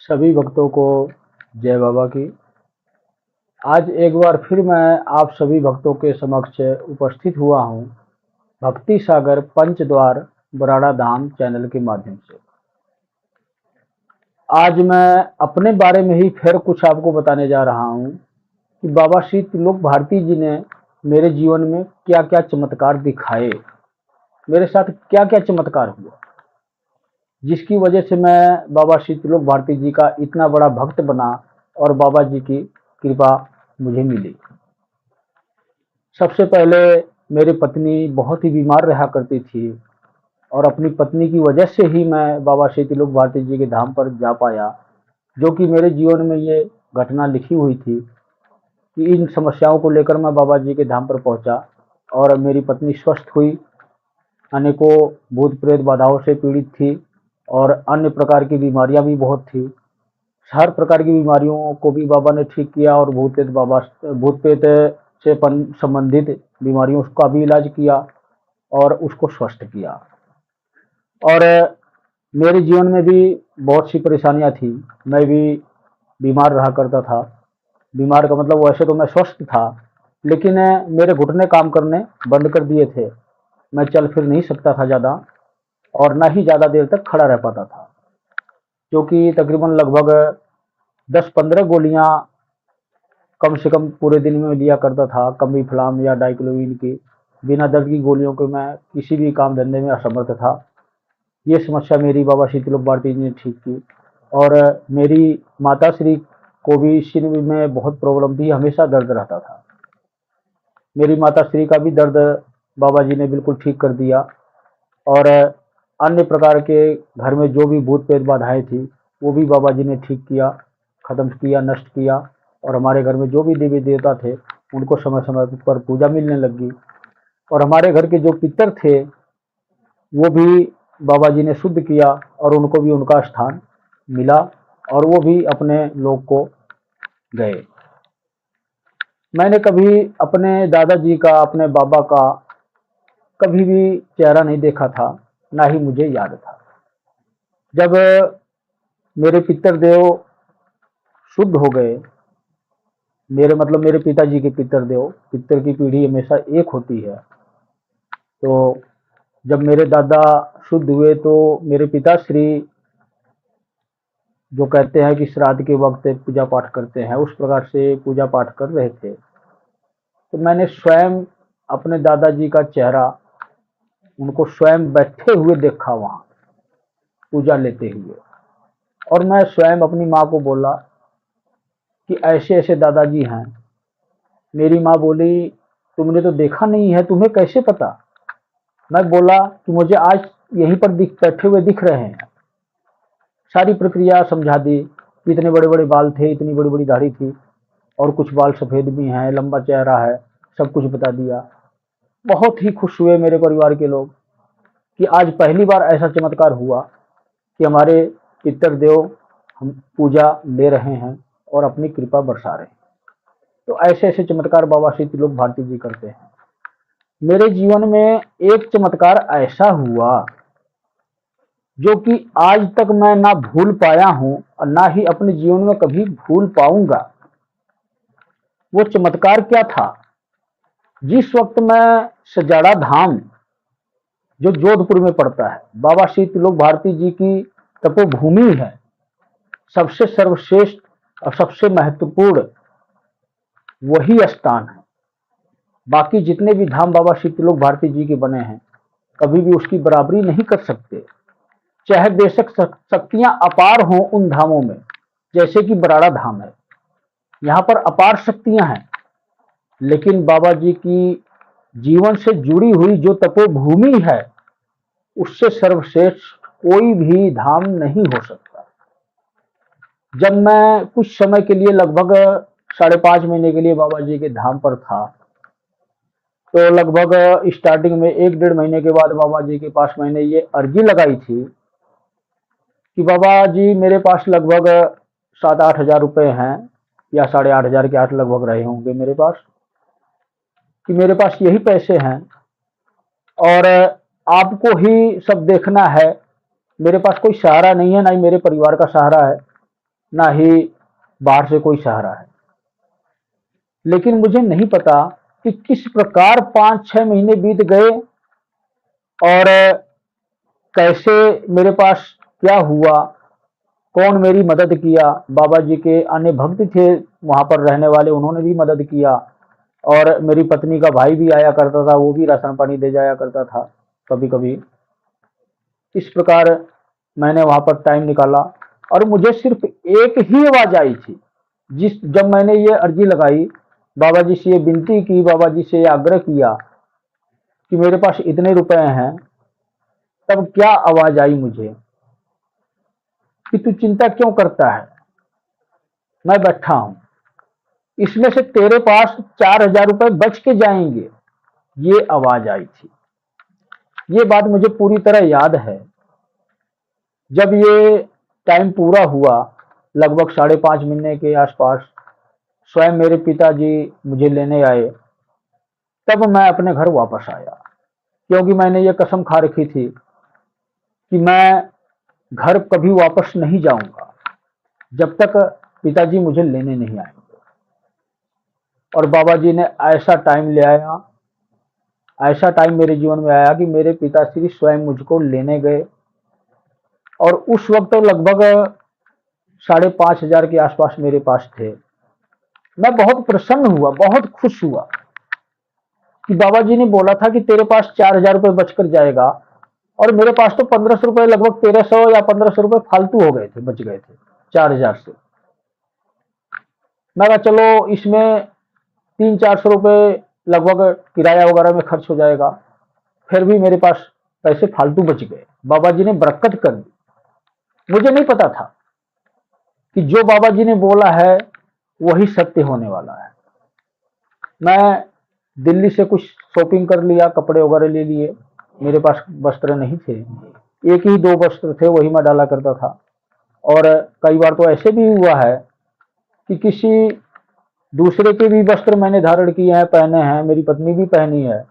सभी भक्तों को जय बाबा की। आज एक बार फिर मैं आप सभी भक्तों के समक्ष उपस्थित हुआ हूँ भक्ति सागर पंचद्वार बराड़ा धाम चैनल के माध्यम से। आज मैं अपने बारे में ही फिर कुछ आपको बताने जा रहा हूँ कि बाबा श्री त्रिलोक भारती जी ने मेरे जीवन में क्या क्या चमत्कार दिखाए, मेरे साथ क्या क्या चमत्कार हुआ, जिसकी वजह से मैं बाबा श्री त्रिलोक भारती जी का इतना बड़ा भक्त बना और बाबा जी की कृपा मुझे मिली। सबसे पहले मेरी पत्नी बहुत ही बीमार रहा करती थी और अपनी पत्नी की वजह से ही मैं बाबा श्री त्रिलोक भारती जी के धाम पर जा पाया, जो कि मेरे जीवन में ये घटना लिखी हुई थी कि इन समस्याओं को लेकर मैं बाबा जी के धाम पर पहुंचा और मेरी पत्नी स्वस्थ हुई। अनेकों भूत प्रेत बाधाओं से पीड़ित थी और अन्य प्रकार की बीमारियां भी बहुत थी। हर प्रकार की बीमारियों को भी बाबा ने ठीक किया और भूत प्रेत से संबंधित बीमारियों का भी इलाज किया और उसको स्वस्थ किया। और मेरे जीवन में भी बहुत सी परेशानियां थी। मैं भी बीमार रहा करता था। बीमार का मतलब वैसे तो मैं स्वस्थ था, लेकिन मेरे घुटने काम करने बंद कर दिए थे। मैं चल फिर नहीं सकता था ज़्यादा और ना ही ज़्यादा देर तक खड़ा रह पाता था, क्योंकि तकरीबन लगभग 10-15 गोलियां कम से कम पूरे दिन में लिया करता था, कमी फ्लाम या डाइक्लोविन की। बिना दर्द की गोलियों के मैं किसी भी काम धंधे में असमर्थ था। ये समस्या मेरी बाबा श्री त्रिलोक भारती जी ने ठीक की। और मेरी माता श्री को भी सिर में बहुत प्रॉब्लम थी, हमेशा दर्द रहता था। मेरी माता श्री का भी दर्द बाबा जी ने बिल्कुल ठीक कर दिया और अन्य प्रकार के घर में जो भी भूत प्रेत बाधाएं थी वो भी बाबा जी ने ठीक किया, खत्म किया, नष्ट किया। और हमारे घर में जो भी देवी देवता थे उनको समय समय पर पूजा मिलने लगी और हमारे घर के जो पितर थे वो भी बाबा जी ने शुद्ध किया और उनको भी उनका स्थान मिला और वो भी अपने लोक को गए। मैंने कभी अपने दादाजी का, अपने बाबा का कभी भी चेहरा नहीं देखा था, ना ही मुझे याद था। जब मेरे पितर देव शुद्ध हो गए, मेरे पिताजी के पितर देव, पितर की पीढ़ी हमेशा एक होती है, तो जब मेरे दादा शुद्ध हुए तो मेरे पिताश्री जो कहते हैं कि श्राद्ध के वक्त पूजा पाठ करते हैं, उस प्रकार से पूजा पाठ कर रहे थे। तो मैंने स्वयं अपने दादाजी का चेहरा, उनको स्वयं बैठे हुए देखा वहां पूजा लेते हुए। और मैं स्वयं अपनी माँ को बोला कि ऐसे ऐसे दादाजी हैं। मेरी माँ बोली, तुमने तो देखा नहीं है, तुम्हें कैसे पता? मैं बोला कि मुझे आज यहीं पर बैठे हुए दिख रहे हैं। सारी प्रक्रिया समझा दी। इतने बड़े बड़े बाल थे, इतनी बड़ी बड़ी दाढ़ी थी और कुछ बाल सफ़ेद भी हैं, लंबा चेहरा है, सब कुछ बता दिया। बहुत ही खुश हुए मेरे परिवार के लोग कि आज पहली बार ऐसा चमत्कार हुआ कि हमारे पितर देव हम पूजा ले रहे हैं और अपनी कृपा बरसा रहे हैं। तो ऐसे ऐसे चमत्कार बाबा श्री त्रिलोक भारती जी करते हैं। मेरे जीवन में एक चमत्कार ऐसा हुआ जो कि आज तक मैं ना भूल पाया हूं और ना ही अपने जीवन में कभी भूल पाऊंगा। वो चमत्कार क्या था? जिस वक्त मैं सजाड़ा धाम, जो जोधपुर में पड़ता है, बाबा श्री त्रिलोक भारती जी की तपोभूमि है, सबसे सर्वश्रेष्ठ और सबसे महत्वपूर्ण वही स्थान है। बाकी जितने भी धाम बाबा श्री त्रिलोक भारती जी के बने हैं कभी भी उसकी बराबरी नहीं कर सकते। चाहे बेशक शक्तियां अपार हों उन धामों में, जैसे कि बराड़ा धाम है, यहाँ पर अपार शक्तियां हैं, लेकिन बाबा जी की जीवन से जुड़ी हुई जो तपोभूमि है उससे सर्वश्रेष्ठ कोई भी धाम नहीं हो सकता। जब मैं कुछ समय के लिए, लगभग 5.5 महीने के लिए बाबा जी के धाम पर था, तो लगभग स्टार्टिंग में 1-1.5 महीने के बाद बाबा जी के पास मैंने ये अर्जी लगाई थी कि बाबा जी मेरे पास लगभग 7-8 हज़ार रुपये हैं, या 8,500 के आठ लगभग रहे होंगे मेरे पास, कि मेरे पास यही पैसे हैं और आपको ही सब देखना है। मेरे पास कोई सहारा नहीं है, ना ही मेरे परिवार का सहारा है। ना ही बाहर से कोई सहारा है। लेकिन मुझे नहीं पता कि किस प्रकार 5-6 महीने बीत गए और कैसे मेरे पास क्या हुआ, कौन मेरी मदद किया। बाबा जी के अन्य भक्त थे वहां पर रहने वाले, उन्होंने भी मदद किया। और मेरी पत्नी का भाई भी आया करता था, वो भी राशन पानी दे जाया करता था कभी कभी। इस प्रकार मैंने वहां पर टाइम निकाला और मुझे सिर्फ एक ही आवाज आई थी। जब मैंने ये अर्जी लगाई, बाबा जी से ये विनती की, बाबा जी से ये आग्रह किया कि मेरे पास इतने रुपए हैं, तब क्या आवाज आई मुझे कि तू चिंता क्यों करता है, मैं बैठा हूं, इसमें से तेरे पास 4,000 रुपए बच के जाएंगे। ये आवाज आई थी। ये बात मुझे पूरी तरह याद है। जब ये टाइम पूरा हुआ, लगभग 5.5 महीने के आसपास, स्वयं मेरे पिताजी मुझे लेने आए। तब मैं अपने घर वापस आया, क्योंकि मैंने ये कसम खा रखी थी कि मैं घर कभी वापस नहीं जाऊंगा जब तक पिताजी मुझे लेने नहीं आएंगे। और बाबा जी ने ऐसा टाइम ले आया, ऐसा टाइम मेरे जीवन में आया कि मेरे पिताश्री स्वयं मुझको लेने गए। और उस वक्त लगभग 5,500 के आसपास मेरे पास थे। मैं बहुत प्रसन्न हुआ, बहुत खुश हुआ कि बाबा जी ने बोला था कि तेरे पास 4,000 रुपये बचकर जाएगा, और मेरे पास तो 1,500 रुपये, लगभग 1,300 या 1,500 रुपये फालतू हो गए थे, बच गए थे 4,000 से। मैं कहा चलो इसमें 300-400 रुपये लगभग किराया वगैरह में खर्च हो जाएगा, फिर भी मेरे पास पैसे फालतू बच गए। बाबा जी ने बरकत कर दी। मुझे नहीं पता था कि जो बाबा जी ने बोला है वही सत्य होने वाला है। मैं दिल्ली से कुछ शॉपिंग कर लिया, कपड़े वगैरह ले लिए। मेरे पास वस्त्र नहीं थे, एक ही 2 वस्त्र थे, वही मैं डाला करता था। और कई बार तो ऐसे भी हुआ है कि किसी दूसरे के भी वस्त्र मैंने धारण किए हैं, पहने हैं, मेरी पत्नी भी पहनी है।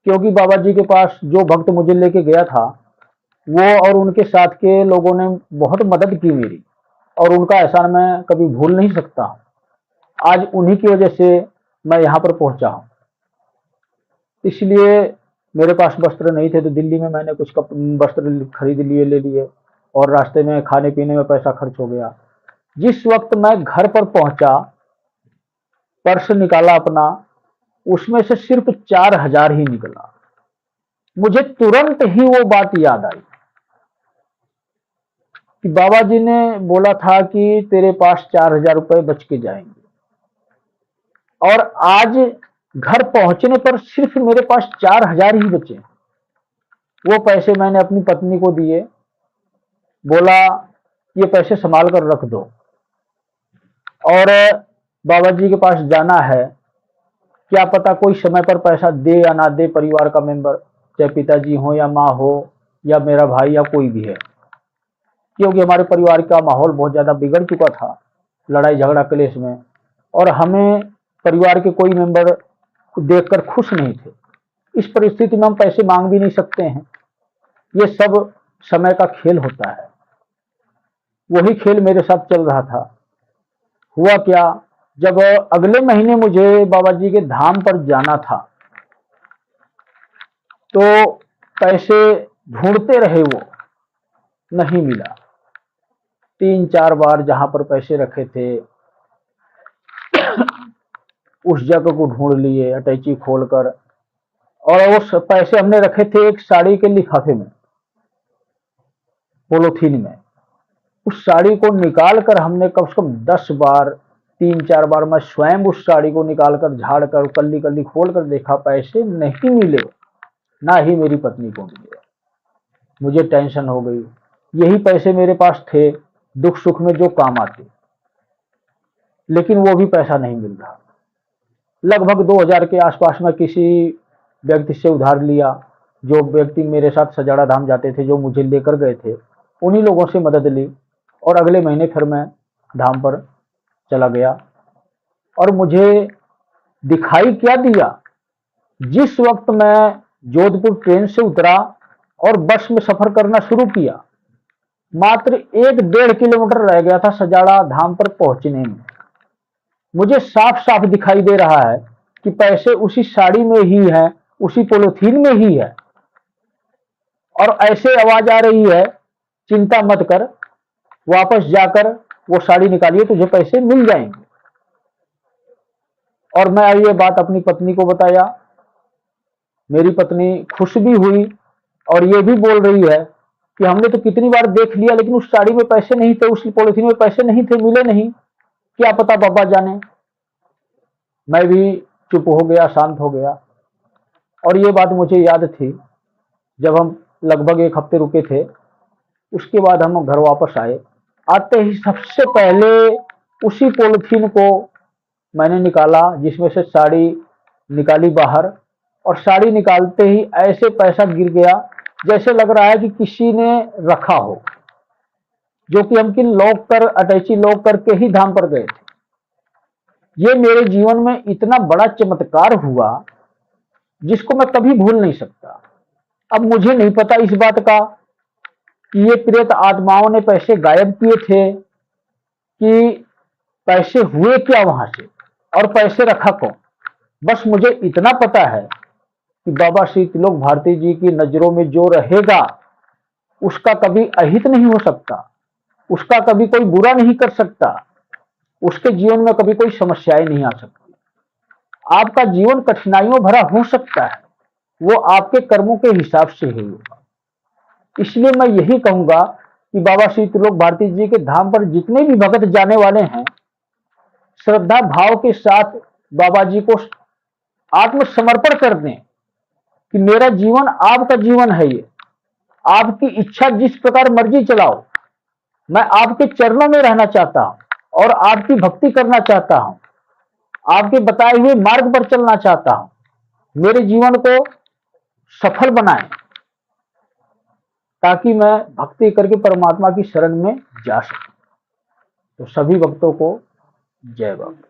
क्योंकि बाबा जी के पास जो भक्त मुझे लेके गया था, वो और उनके साथ के लोगों ने बहुत मदद की मेरी, और उनका एहसान मैं कभी भूल नहीं सकता। आज उन्हीं की वजह से मैं यहाँ पर पहुंचा हूँ। इसलिए मेरे पास वस्त्र नहीं थे, तो दिल्ली में मैंने कुछ वस्त्र खरीद लिए, ले लिए, और रास्ते में खाने पीने में पैसा खर्च हो गया। जिस वक्त मैं घर पर पहुंचा, पर्स निकाला अपना, उसमें से सिर्फ 4,000 ही निकला। मुझे तुरंत ही वो बात याद आई कि बाबा जी ने बोला था कि तेरे पास 4,000 रुपये बच के जाएंगे, और आज घर पहुंचने पर सिर्फ मेरे पास 4,000 ही बचे। वो पैसे मैंने अपनी पत्नी को दिए, बोला ये पैसे संभाल कर रख दो, और बाबा जी के पास जाना है, क्या पता कोई समय पर पैसा दे या ना दे परिवार का मेंबर, चाहे पिताजी हो या माँ हो या मेरा भाई या कोई भी है। क्योंकि हमारे परिवार का माहौल बहुत ज्यादा बिगड़ चुका था लड़ाई झगड़ा क्लेश में, और हमें परिवार के कोई मेंबर देखकर खुश नहीं थे। इस परिस्थिति में हम पैसे मांग भी नहीं सकते हैं। ये सब समय का खेल होता है। वही खेल मेरे साथ चल रहा था। हुआ क्या, जब अगले महीने मुझे बाबा जी के धाम पर जाना था, तो पैसे ढूंढते रहे, वो नहीं मिला। 3-4 बार जहां पर पैसे रखे थे उस जगह को ढूंढ लिए अटैची खोलकर, और वो पैसे हमने रखे थे एक साड़ी के लिफाफे में, पोलोथीन में। उस साड़ी को निकाल कर हमने कम से कम 10 बार, 3-4 बार मैं स्वयं उस साड़ी को निकाल कर झाड़ कर कल्ली कल्ली खोल कर देखा, पैसे नहीं मिले, ना ही मेरी पत्नी को मिले। मुझे टेंशन हो गई। यही पैसे मेरे पास थे दुख सुख में जो काम आते, लेकिन वो भी पैसा नहीं मिल रहा। लगभग 2,000 के आसपास मैं किसी व्यक्ति से उधार लिया। जो व्यक्ति मेरे साथ सजाड़ा धाम जाते थे, जो मुझे लेकर गए थे, उन्हीं लोगों से मदद ली, और अगले महीने फिर मैं धाम पर चला गया। और मुझे दिखाई क्या दिया, जिस वक्त मैं जोधपुर ट्रेन से उतरा और बस में सफर करना शुरू किया, मात्र 1-1.5 किलोमीटर रह गया था सजाड़ा धाम पर पहुंचने में। मुझे साफ साफ दिखाई दे रहा है कि पैसे उसी साड़ी में ही है, उसी पॉलिथीन में ही है। और ऐसे आवाज आ रही है, चिंता मत कर, वापस जाकर वो साड़ी निकालिए, तुझे पैसे मिल जाएंगे। और मैं ये बात अपनी पत्नी को बताया। मेरी पत्नी खुश भी हुई और ये भी बोल रही है कि हमने तो कितनी बार देख लिया, लेकिन उस साड़ी में पैसे नहीं थे, उस पॉलिथीन में पैसे नहीं थे, मिले नहीं, क्या पता बाबा जाने। मैं भी चुप हो गया, शांत हो गया। और ये बात मुझे याद थी जब हम लगभग 1 हफ्ते रुके थे। उसके बाद हम घर वापस आए। आते ही सबसे पहले उसी पॉलिथीन को मैंने निकाला जिसमें से साड़ी निकाली बाहर, और साड़ी निकालते ही ऐसे पैसा गिर गया जैसे लग रहा है कि किसी ने रखा हो, जो कि हम लॉक कर, अटैची लॉक करके ही धाम पर गए थे। ये मेरे जीवन में इतना बड़ा चमत्कार हुआ जिसको मैं कभी भूल नहीं सकता। अब मुझे नहीं पता इस बात का कि ये प्रेत आत्माओं ने पैसे गायब किए थे कि पैसे हुए क्या वहां से, और पैसे रखा कौन। बस मुझे इतना पता है कि बाबा श्री त्रिलोक भारती जी की नजरों में जो रहेगा उसका कभी अहित नहीं हो सकता, उसका कभी कोई बुरा नहीं कर सकता, उसके जीवन में कभी कोई समस्याएं नहीं आ सकती। आपका जीवन कठिनाइयों भरा हो सकता है, वो आपके कर्मों के हिसाब से ही होगा। इसलिए मैं यही कहूंगा कि बाबा श्री त्रिलोक भारती जी के धाम पर जितने भी भक्त जाने वाले हैं, श्रद्धा भाव के साथ बाबा जी को आत्मसमर्पण कर दें कि मेरा जीवन आपका जीवन है, ये आपकी इच्छा जिस प्रकार मर्जी चलाओ, मैं आपके चरणों में रहना चाहता हूं और आपकी भक्ति करना चाहता हूं, आपके बताए हुए मार्ग पर चलना चाहता हूं। मेरे जीवन को सफल बनाएं ताकि मैं भक्ति करके परमात्मा की शरण में जा सकूं। तो सभी भक्तों को जय बाबा।